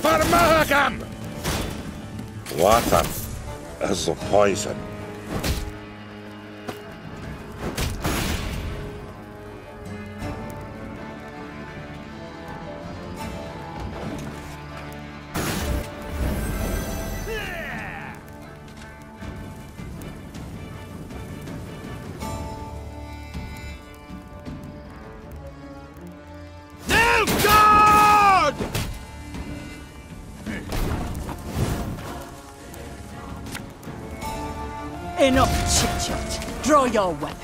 Vermögen! Water is the poison. Enough chit-chat. Draw your weapon.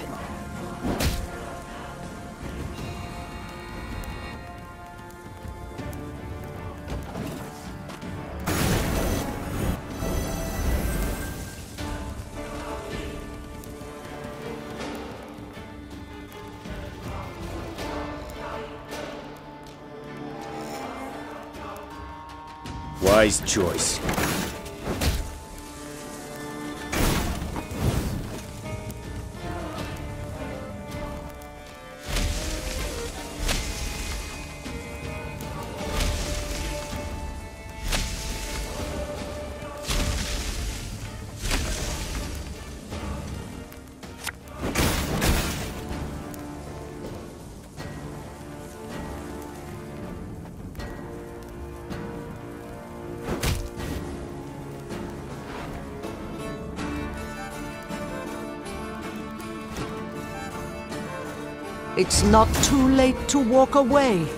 Wise choice. It's not too late to walk away.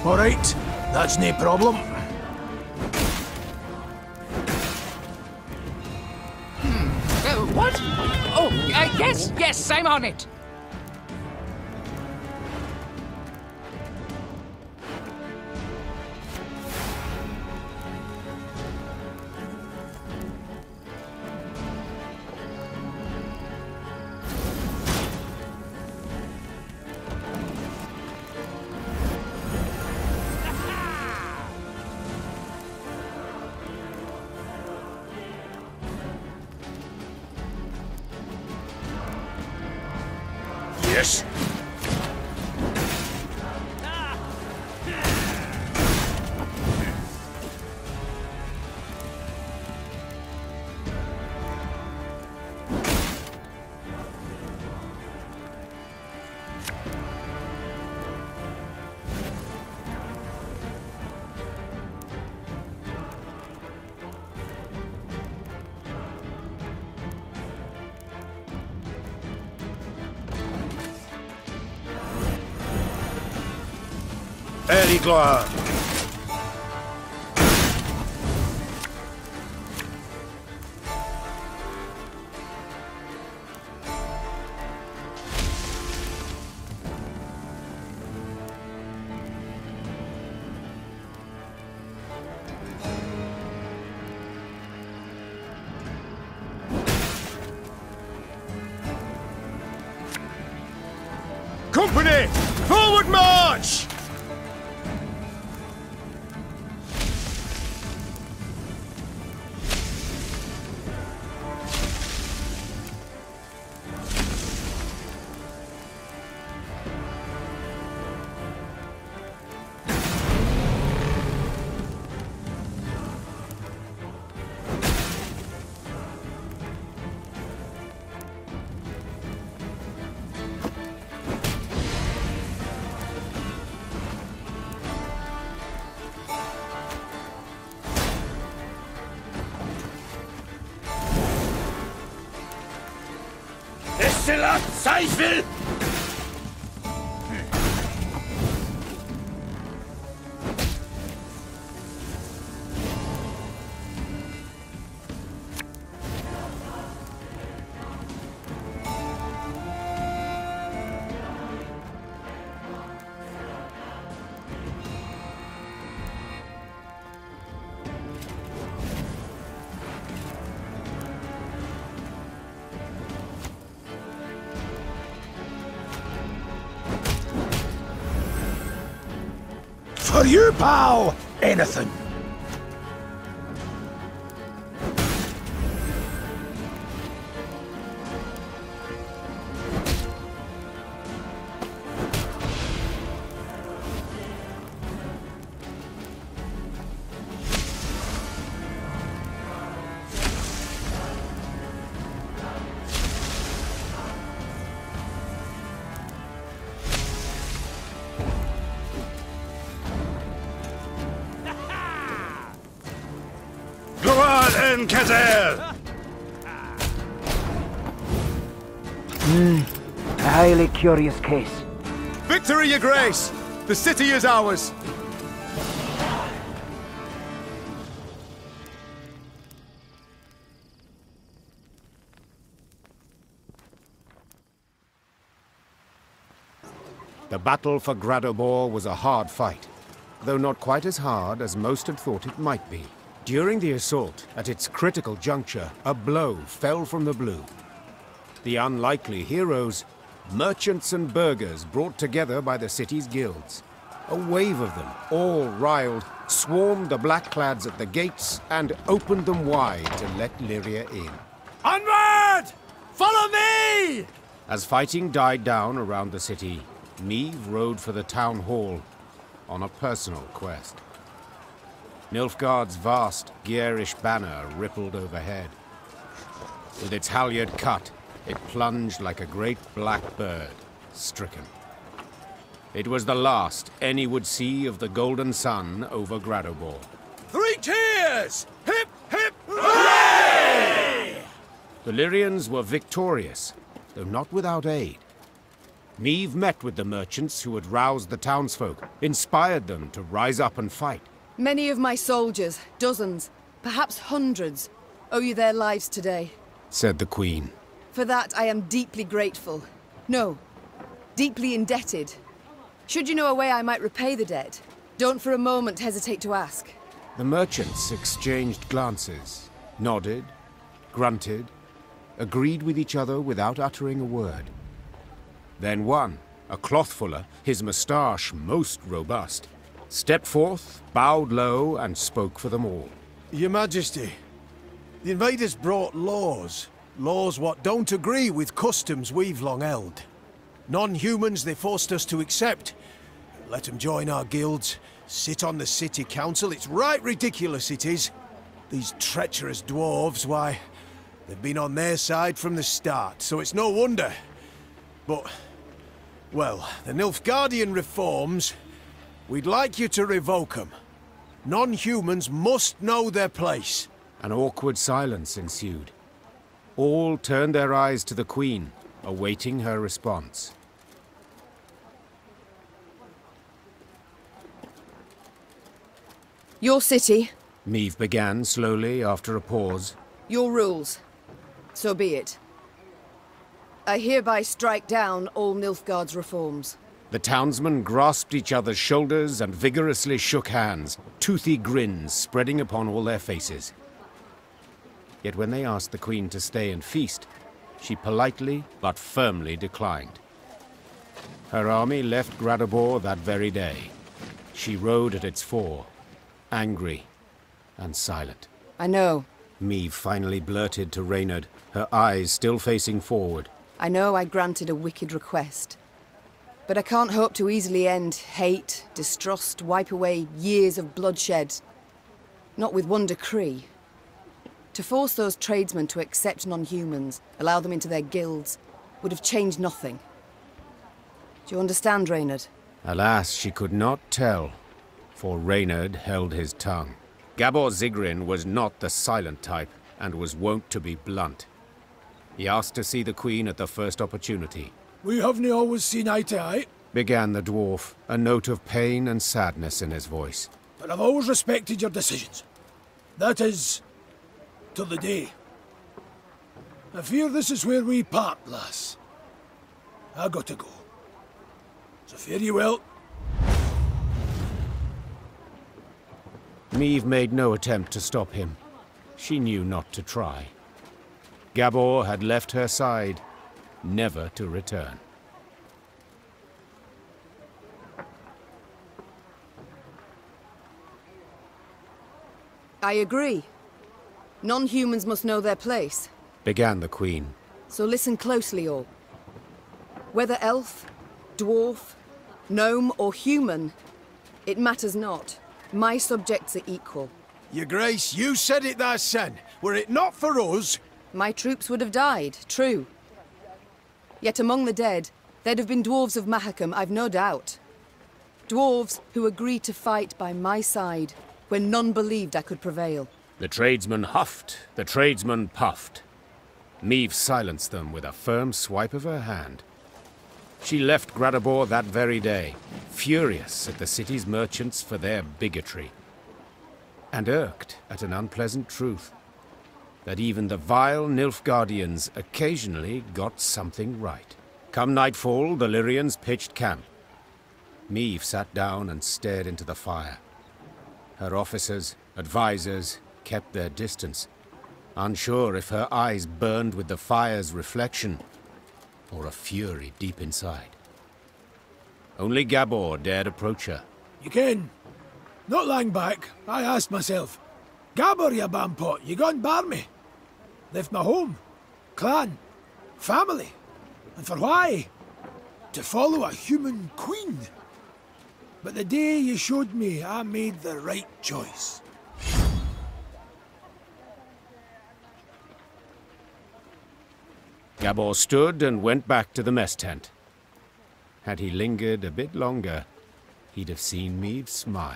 All right, that's no problem. What? Oh, yes, I'm on it. Yes. Early gloire. Company, forward march! Stiller Zweifel! For you, pal! Anything. Gloan Kazel! A highly curious case. Victory, your grace! The city is ours! The battle for Gradobor was a hard fight, though not quite as hard as most had thought it might be. During the assault, at its critical juncture, a blow fell from the blue. The unlikely heroes, merchants and burghers brought together by the city's guilds. A wave of them, all riled, swarmed the blackclads at the gates and opened them wide to let Lyria in. Onward! Follow me! As fighting died down around the city, Meve rode for the town hall on a personal quest. Nilfgaard's vast, garish banner rippled overhead. With its halyard cut, it plunged like a great black bird, stricken. It was the last any would see of the golden sun over Gradobor. 3 cheers! Hip, hip, hooray! The Lyrians were victorious, though not without aid. Meve met with the merchants who had roused the townsfolk, inspired them to rise up and fight. Many of my soldiers, dozens, perhaps hundreds, owe you their lives today. Said the Queen. For that I am deeply grateful. No, deeply indebted. Should you know a way I might repay the debt, don't for a moment hesitate to ask. The merchants exchanged glances, nodded, grunted, agreed with each other without uttering a word. Then one, a clothfuller, his moustache most robust, stepped forth, bowed low, and spoke for them all. Your Majesty, the invaders brought laws. Laws what don't agree with customs we've long held. Non-humans they forced us to accept. Let them join our guilds, sit on the city council. It's right ridiculous it is. These treacherous dwarves, why, they've been on their side from the start, so it's no wonder. But, well, the Nilfgaardian reforms, we'd like you to revoke them. Non-humans must know their place. An awkward silence ensued. All turned their eyes to the Queen, awaiting her response. Your city, Meve began slowly after a pause. your rules. So be it. I hereby strike down all Nilfgaard's reforms. The townsmen grasped each other's shoulders and vigorously shook hands, toothy grins spreading upon all their faces. Yet when they asked the Queen to stay and feast, she politely but firmly declined. Her army left Gradobor that very day. She rode at its fore, angry and silent. I know. Meve finally blurted to Reynard, her eyes still facing forward. I know I granted a wicked request. But I can't hope to easily end hate, distrust, wipe away years of bloodshed. Not with one decree. To force those tradesmen to accept non-humans, allow them into their guilds, would have changed nothing. Do you understand, Reynard? Alas, she could not tell, for Reynard held his tongue. Gabor Zigrin was not the silent type, and was wont to be blunt. He asked to see the Queen at the first opportunity. We haven't always seen eye to eye, Began the dwarf, a note of pain and sadness in his voice. but I've always respected your decisions. That is, till the day. I fear this is where we part, lass. I got to go. So fare you well. Meve made no attempt to stop him. She knew not to try. Gabor had left her side, never to return. I agree. Non-humans must know their place. began the Queen. So listen closely, all. Whether elf, dwarf, gnome, or human, it matters not. My subjects are equal. Your Grace, you said it thysen. Were it not for us... My troops would have died, true. Yet among the dead, there'd have been dwarves of Mahakam, I've no doubt. Dwarves who agreed to fight by my side when none believed I could prevail. The tradesman huffed, the tradesman puffed. Meve silenced them with a firm swipe of her hand. She left Gradabor that very day, furious at the city's merchants for their bigotry, and irked at an unpleasant truth, that even the vile Nilfgaardians occasionally got something right. Come nightfall, the Lyrians pitched camp. Meve sat down and stared into the fire. Her officers, advisors, kept their distance, unsure if her eyes burned with the fire's reflection or a fury deep inside. Only Gabor dared approach her. You ken, not long back, I asked myself, Gabor, you bampot, you gone bar me? Left my home, clan, family, and for why? To follow a human queen. But the day you showed me, I made the right choice. Gabor stood and went back to the mess tent. Had he lingered a bit longer, he'd have seen Meve smile.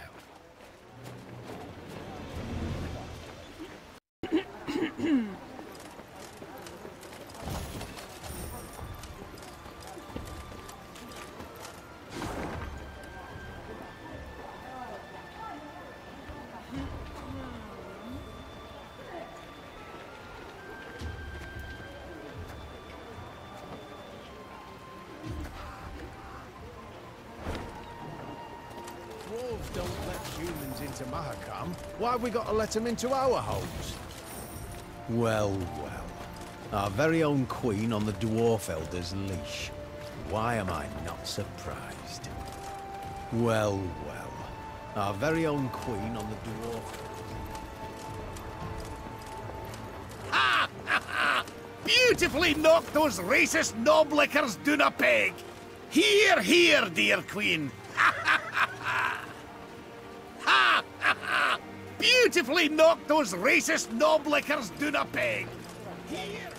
Dwarves don't let humans into Mahakam. Why have we got to let them into our homes? Well, well. Our very own queen on the dwarf elder's leash. Why am I not surprised? Well, well. Our very own queen on the dwarf... Beautifully knocked those racist knoblickers down a peg! Here, here, dear queen! Beautifully knocked those racist knoblickers down a peg! Here, here!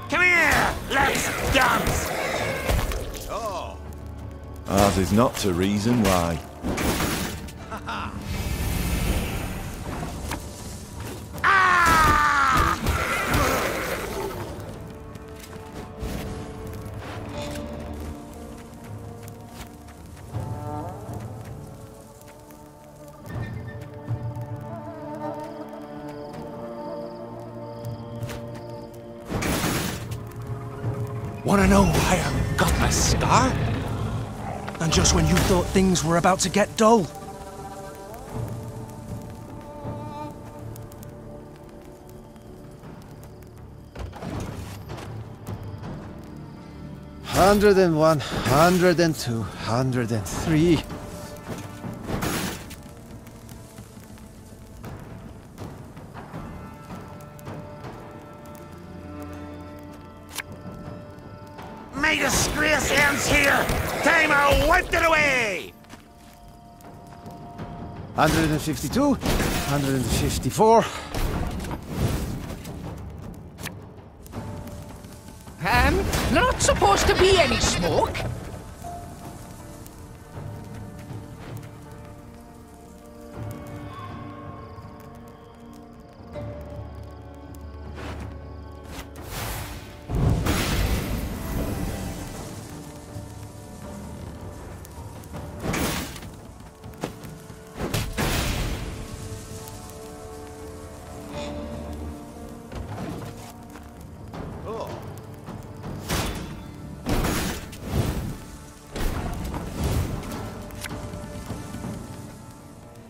Come here! Let's dance! Ours is not to reason why. Wanna know why I got my scar? And just when you thought things were about to get dull. Hundred and 102, 103. My disgrace ends here! Time I wiped it away! 152, 154. Not supposed to be any smoke.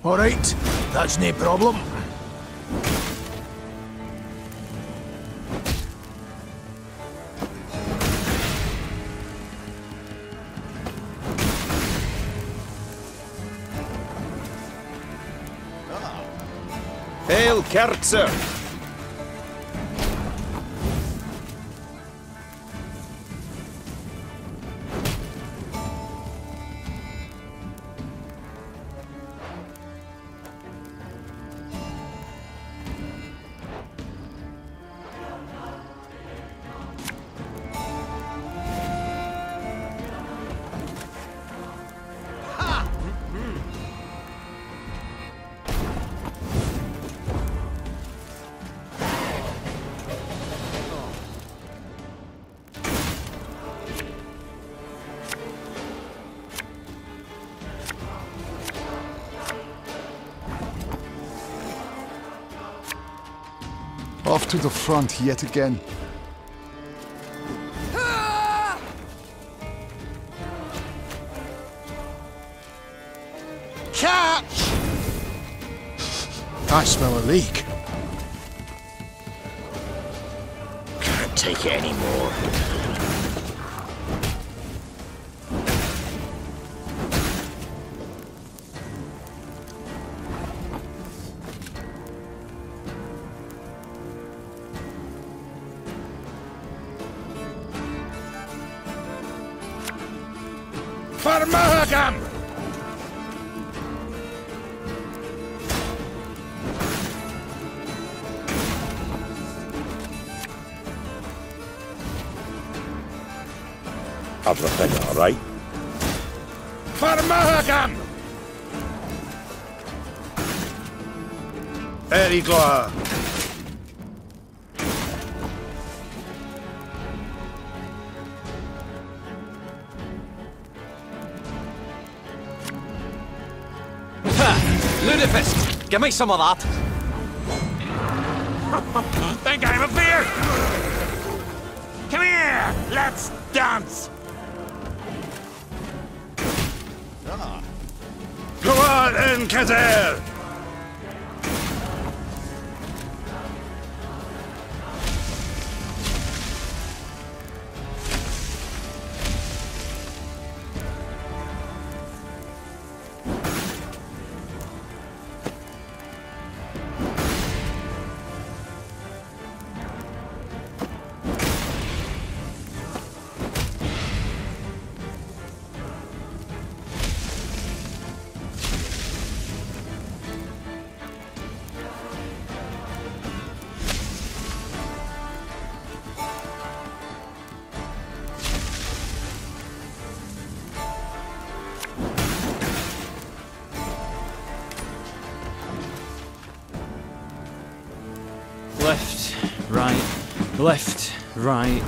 All right, that's no problem. Hail, Kerzer! Off to the front yet again. Catch! I smell a leak. Can't take it anymore. For Mahagam! Everything all right? For Mahagam! Very glad. Ludicrous! Give me some of that! Think I'm a beer? Come here! Let's dance! Go on in, Kazer! Left, right.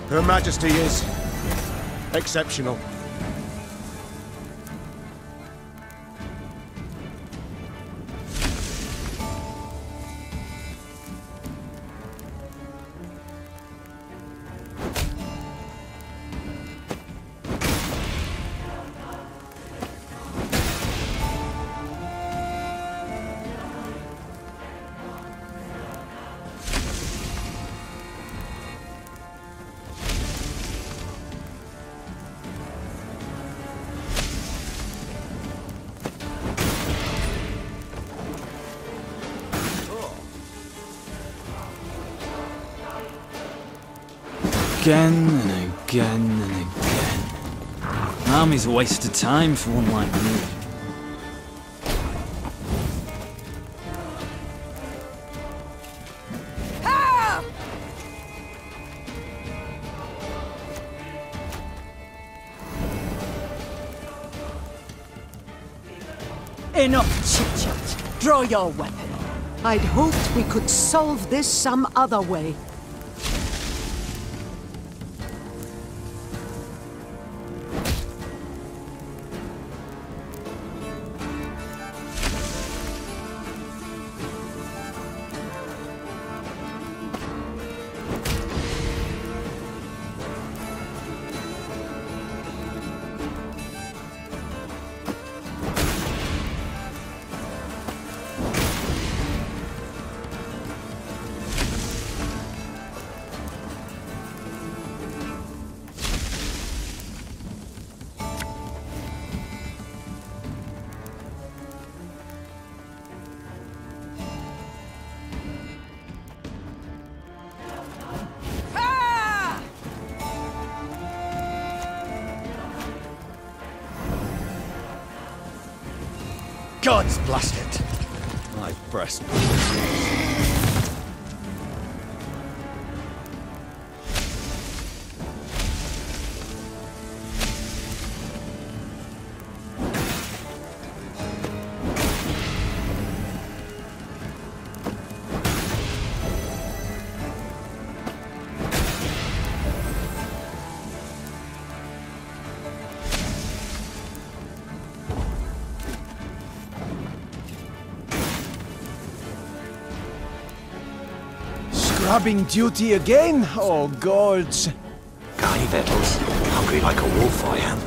Her Majesty is exceptional. Again and again and again. Army's a waste of time for one like me. Enough chit-chat. Draw your weapon. I'd hoped we could solve this some other way. God's blast it! My breast. Scrubbing duty again? Oh, gods. Got any victuals? Hungry like a wolf, I am.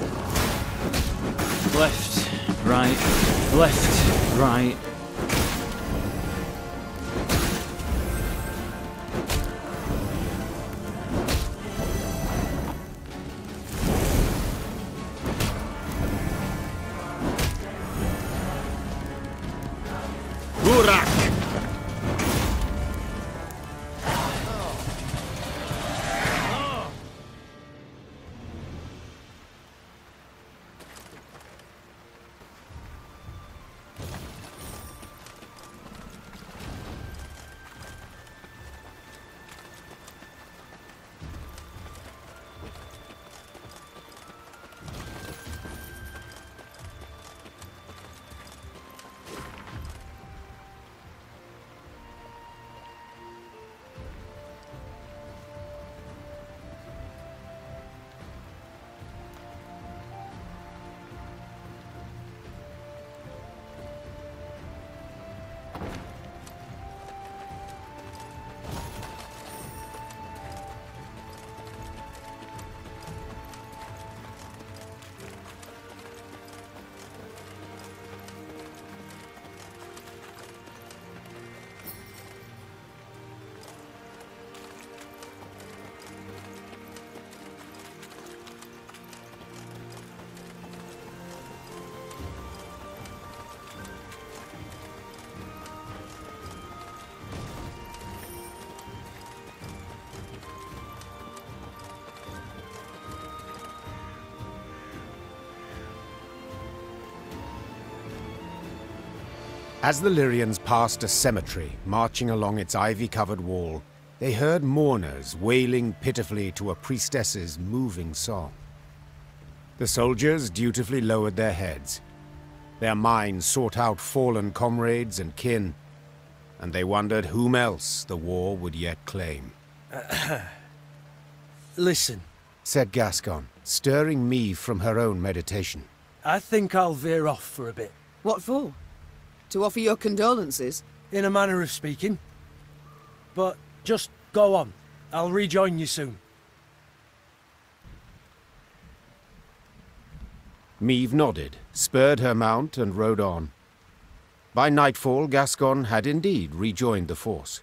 Left, right. Burak! As the Lyrians passed a cemetery marching along its ivy-covered wall, they heard mourners wailing pitifully to a priestess's moving song. The soldiers dutifully lowered their heads. Their minds sought out fallen comrades and kin, and they wondered whom else the war would yet claim. Listen, said Gascon, stirring Meve from her own meditation. I think I'll veer off for a bit. What for? To offer your condolences? In a manner of speaking. But just go on. I'll rejoin you soon. Meve nodded, spurred her mount, and rode on. By nightfall, Gascon had indeed rejoined the force.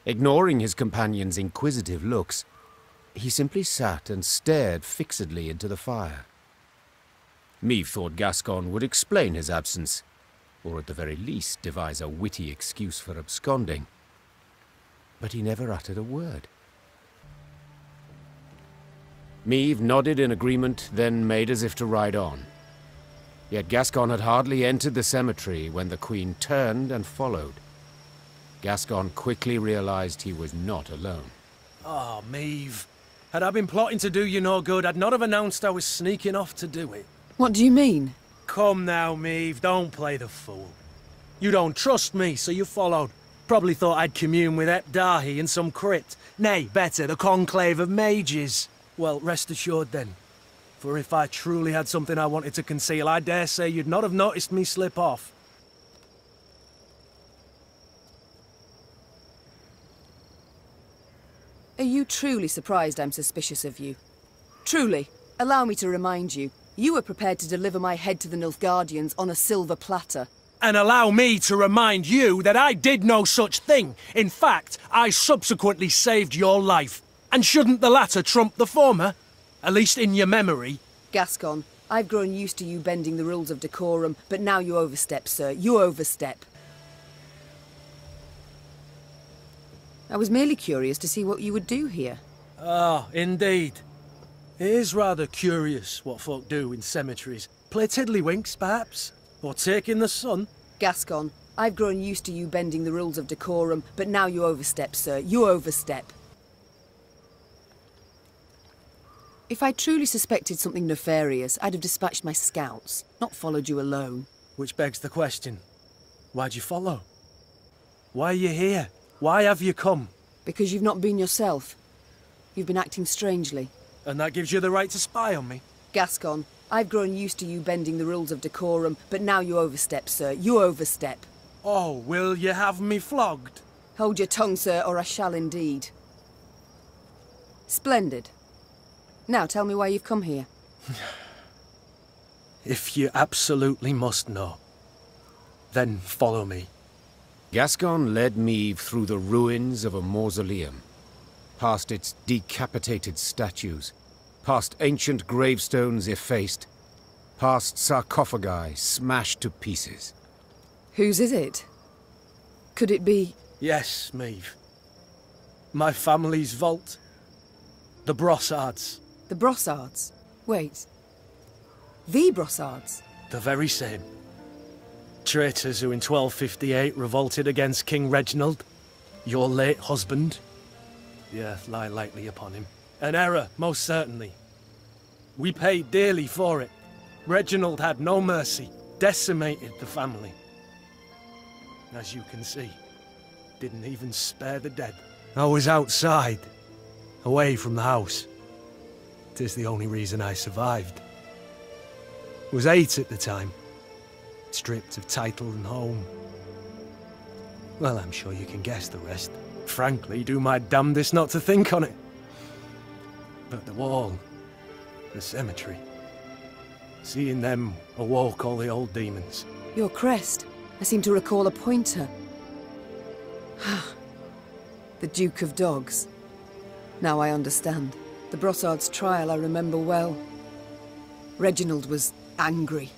Ignoring his companion's inquisitive looks, he simply sat and stared fixedly into the fire. Meve thought Gascon would explain his absence, or at the very least devise a witty excuse for absconding. But he never uttered a word. Meve nodded in agreement, then made as if to ride on. Yet Gascon had hardly entered the cemetery when the Queen turned and followed. Gascon quickly realized he was not alone. Oh, Meve. Had I been plotting to do you no good, I'd not have announced I was sneaking off to do it. What do you mean? Come now, Meve, don't play the fool. You don't trust me, so you followed. Probably thought I'd commune with Epdahi in some crypt. Nay, better, the conclave of mages. Well, rest assured then. For if I truly had something I wanted to conceal, I dare say you'd not have noticed me slip off. Are you truly surprised I'm suspicious of you? Truly, allow me to remind you, you were prepared to deliver my head to the Nilfgaardians on a silver platter. And allow me to remind you that I did no such thing. In fact, I subsequently saved your life. And shouldn't the latter trump the former? At least in your memory. Gascon, I've grown used to you bending the rules of decorum, but now you overstep, sir. You overstep. I was merely curious to see what you would do here. Ah, indeed. It is rather curious what folk do in cemeteries. Play tiddlywinks, perhaps? Or take in the sun? Gascon, I've grown used to you bending the rules of decorum, but now you overstep, sir. You overstep. If I truly suspected something nefarious, I'd have dispatched my scouts, not followed you alone. Which begs the question, why'd you follow? Why are you here? Why have you come? Because you've not been yourself. You've been acting strangely. And that gives you the right to spy on me? Gascon, I've grown used to you bending the rules of decorum, but now you overstep, sir. You overstep. Oh, will you have me flogged? Hold your tongue, sir, or I shall indeed. Splendid. Now tell me why you've come here. If you absolutely must know, then follow me. Gascon led Meve through the ruins of a mausoleum, past its decapitated statues, past ancient gravestones effaced, past sarcophagi smashed to pieces. Whose is it? Could it be... Yes, Meve. My family's vault. The Brossards. The Brossards? Wait. The Brossards? The very same. Traitors who in 1258 revolted against King Reginald, your late husband. The earth lie lightly upon him. An error, most certainly. We paid dearly for it. Reginald had no mercy, decimated the family. As you can see, didn't even spare the dead. I was outside, away from the house. 'Tis the only reason I survived. Was 8 at the time, stripped of title and home. Well, I'm sure you can guess the rest. Frankly, do my damnedest not to think on it. But the wall, the cemetery, seeing them awoke all the old demons. Your crest. I seem to recall a pointer. The Duke of Dogs. Now I understand. The Brossard's trial I remember well. Reginald was angry.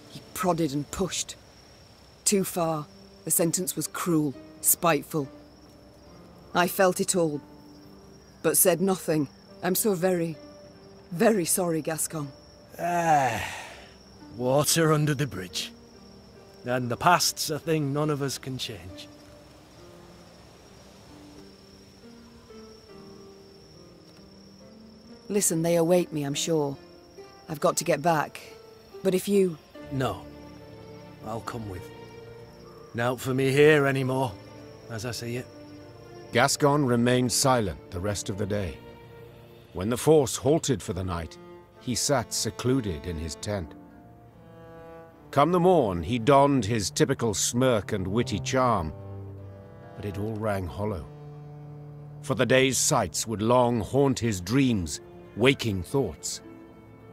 He prodded and pushed. Too far. The sentence was cruel, spiteful. I felt it all, but said nothing. I'm so very, very sorry, Gascon. Water under the bridge. And the past's a thing none of us can change. Listen, they await me, I'm sure. I've got to get back. But if you... No. I'll come with. Not for me here anymore, as I see it. Gascon remained silent the rest of the day. When the force halted for the night, he sat secluded in his tent. Come the morn, he donned his typical smirk and witty charm, but it all rang hollow. For the day's sights would long haunt his dreams, waking thoughts.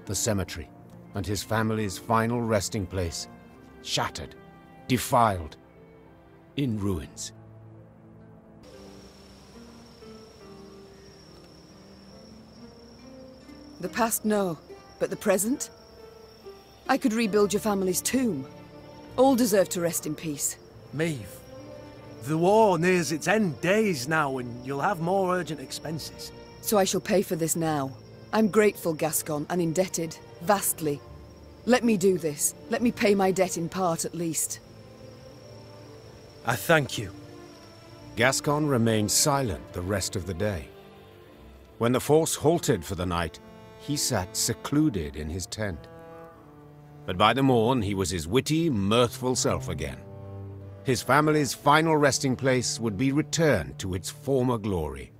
The cemetery, and his family's final resting place, shattered, defiled, in ruins. The past, no. But the present? I could rebuild your family's tomb. All deserve to rest in peace. Maeve, the war nears its end days now, and you'll have more urgent expenses. So I shall pay for this now. I'm grateful, Gascon, and indebted, vastly. Let me do this. Let me pay my debt in part, at least. I thank you. Gascon remained silent the rest of the day. When the force halted for the night, he sat secluded in his tent. But by the morn, he was his witty, mirthful self again. His family's final resting place would be returned to its former glory.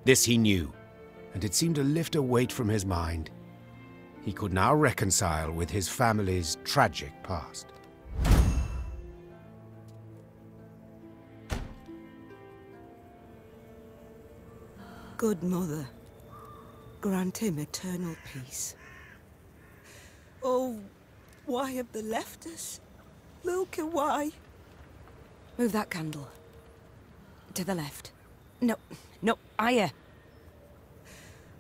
This he knew, and it seemed to lift a weight from his mind. He could now reconcile with his family's tragic past. Good Mother, grant him eternal peace. Oh, why have they left us? Look at why. Move that candle. To the left. No, no, higher.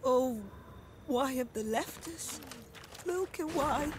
Oh, why have they left us? Look at why.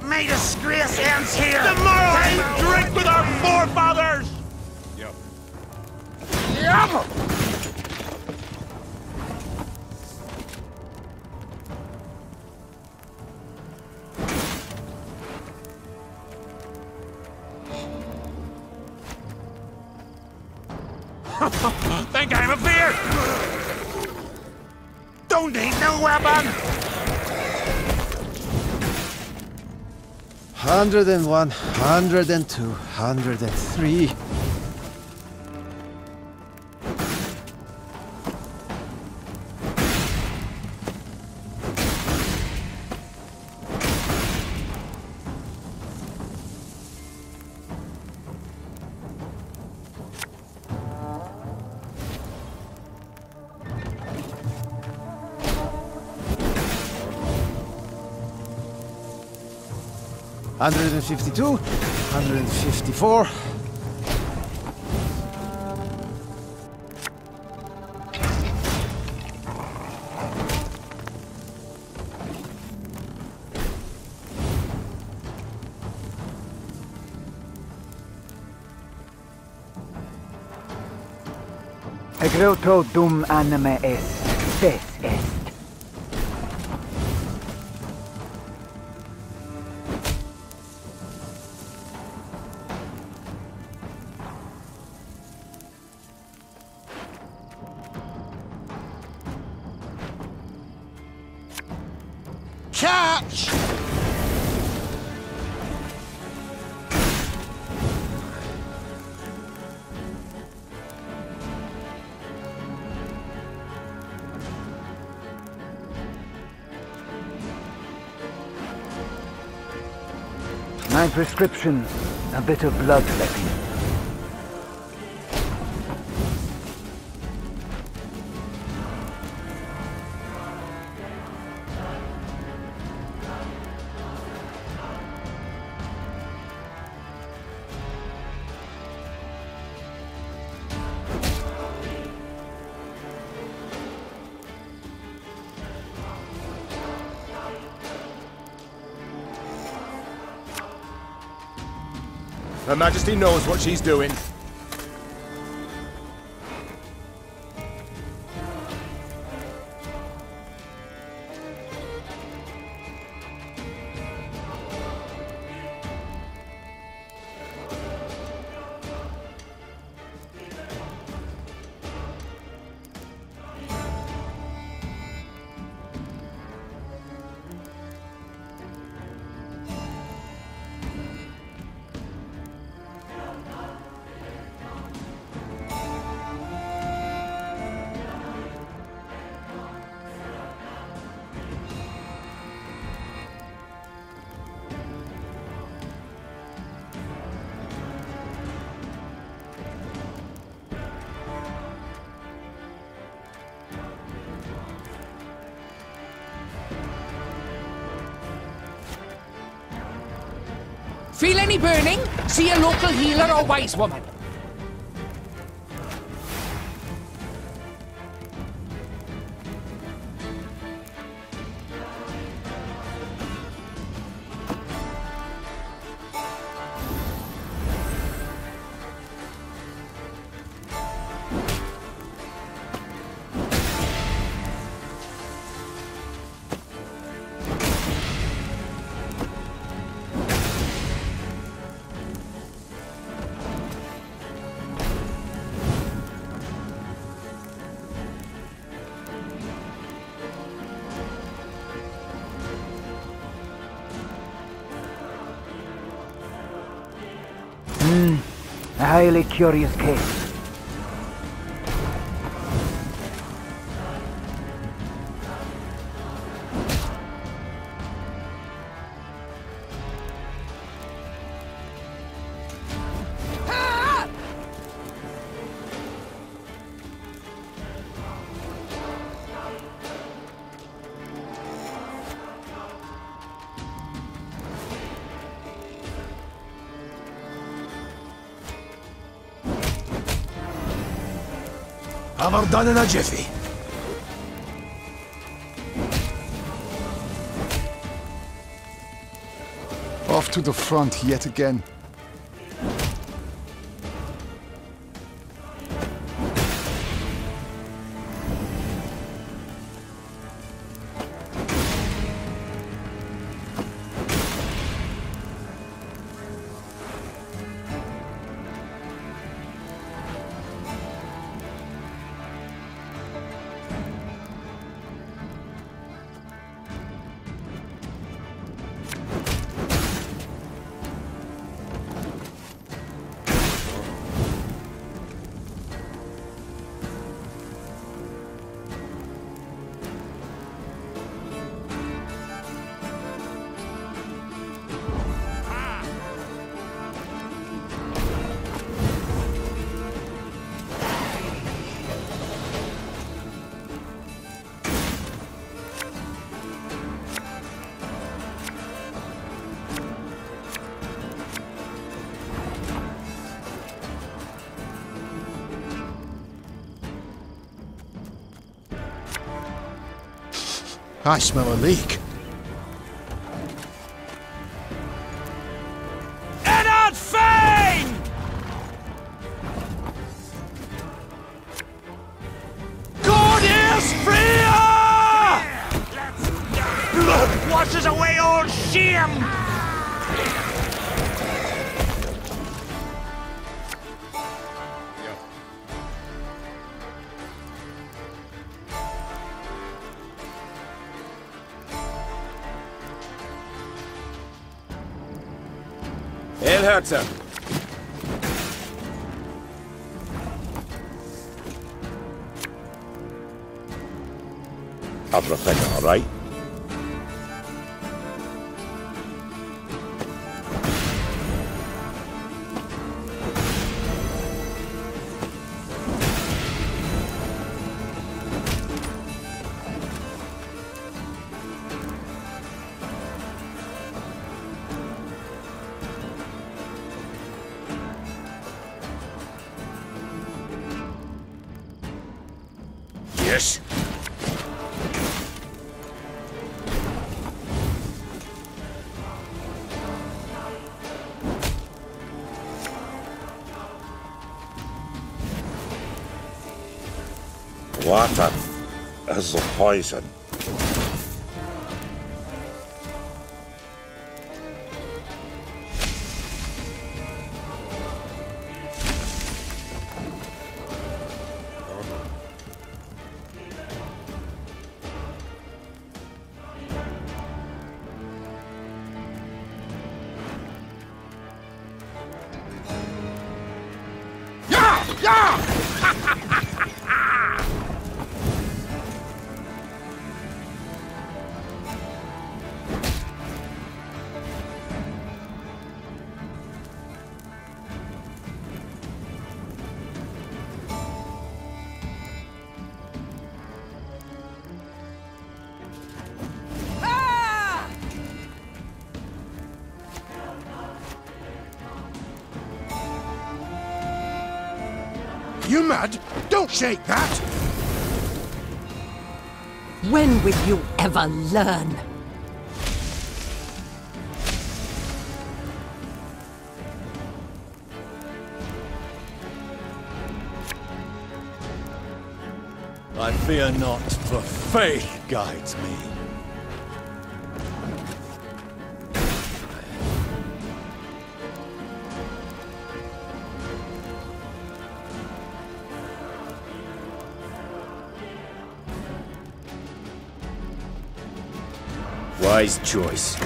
May disgrace ends here! The moral drink with our forefathers! Yep. Yep! Revere! Don't need no weapon! 101, 102, 103. Hundred and 52, 154. Egreto dum anime est, spes est. Catch! My prescription, a bit of bloodletting. Her Majesty knows what she's doing. Feel any burning? See a local healer or wise woman. A highly curious case. Hammer done in a jiffy. Off to the front yet again. I smell a leak. Eddard Fane! God is freer! Blood washes away all shame! Herzer. Everything all right? Yes. Water is the poison. You mad? Don't shake that! When will you ever learn? I fear not, for faith guides me. Wise choice.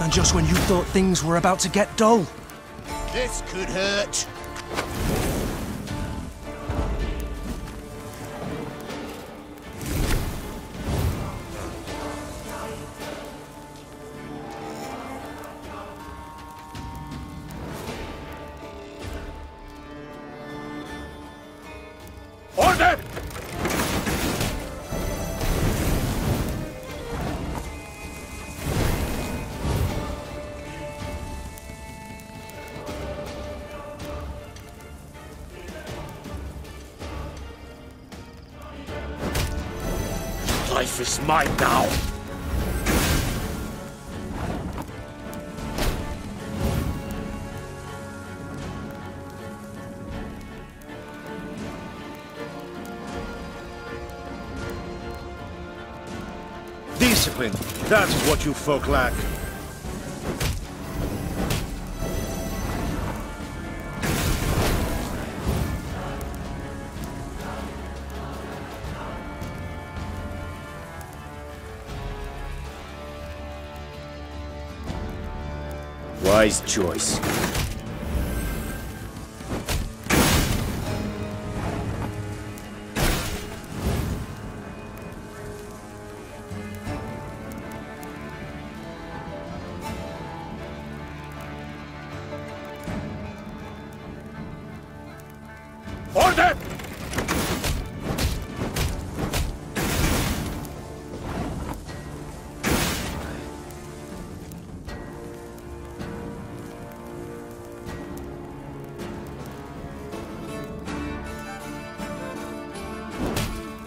And just when you thought things were about to get dull. This could hurt. Order! Life is mine now. Discipline. That's what you folk lack. Wise choice. Order!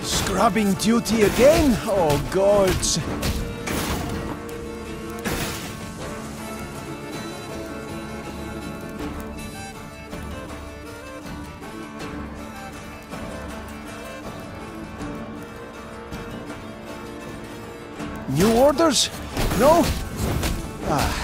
Scrubbing duty again? Oh, gods. New orders? No? Ah.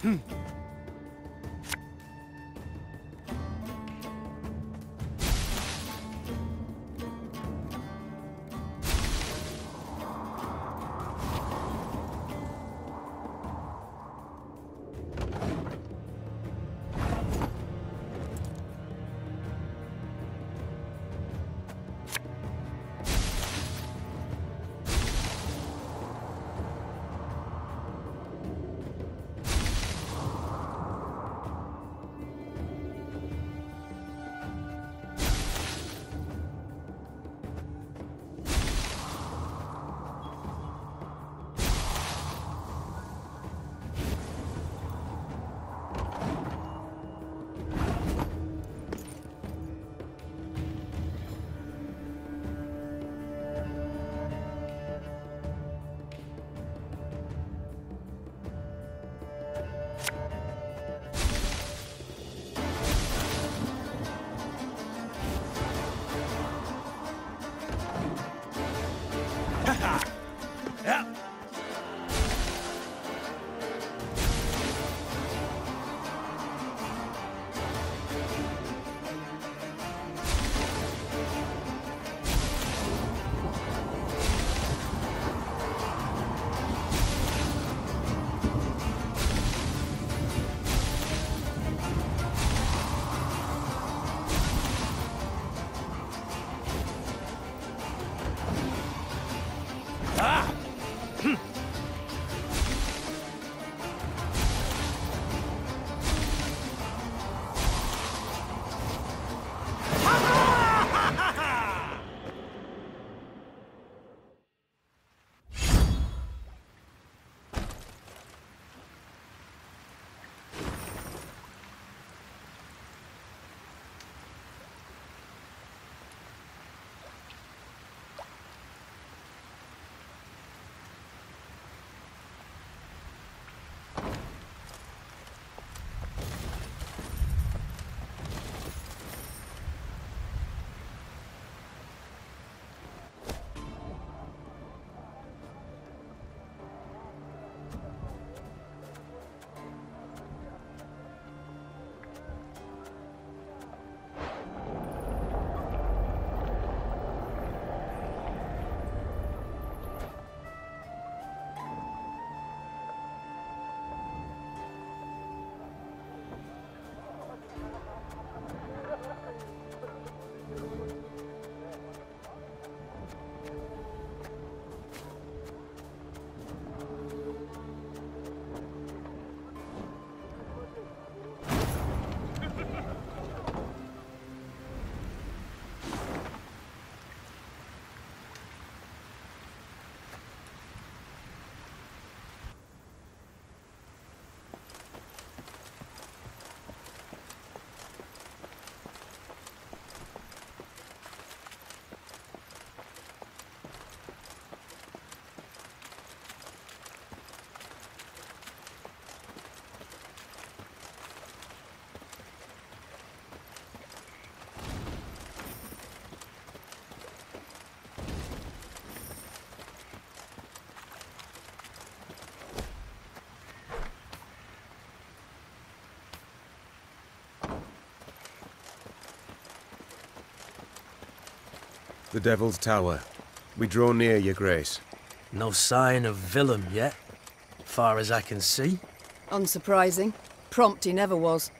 Yeah. The Devil's Tower. We draw near, Your Grace. No sign of Willem yet, far as I can see. Unsurprising. Prompt he never was.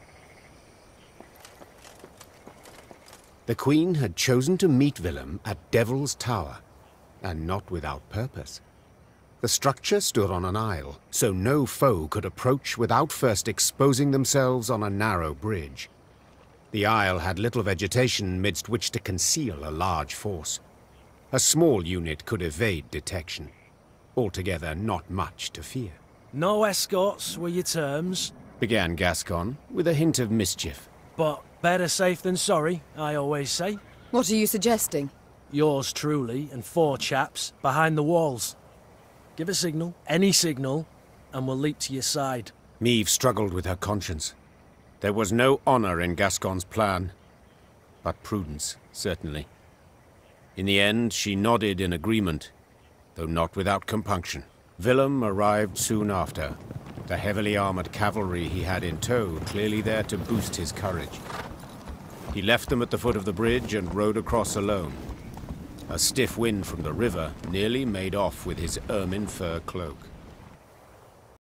The Queen had chosen to meet Willem at Devil's Tower, and not without purpose. The structure stood on an isle, so no foe could approach without first exposing themselves on a narrow bridge. The isle had little vegetation midst which to conceal a large force. A small unit could evade detection. Altogether not much to fear. No escorts were your terms, began Gascon, with a hint of mischief. but better safe than sorry, I always say. What are you suggesting? Yours truly and 4 chaps behind the walls. Give a signal, any signal, and we'll leap to your side. Meve struggled with her conscience. There was no honor in Gascon's plan, but prudence, certainly. In the end, she nodded in agreement, though not without compunction. Willem arrived soon after, the heavily armored cavalry he had in tow clearly there to boost his courage. He left them at the foot of the bridge and rode across alone. A stiff wind from the river nearly made off with his ermine fur cloak.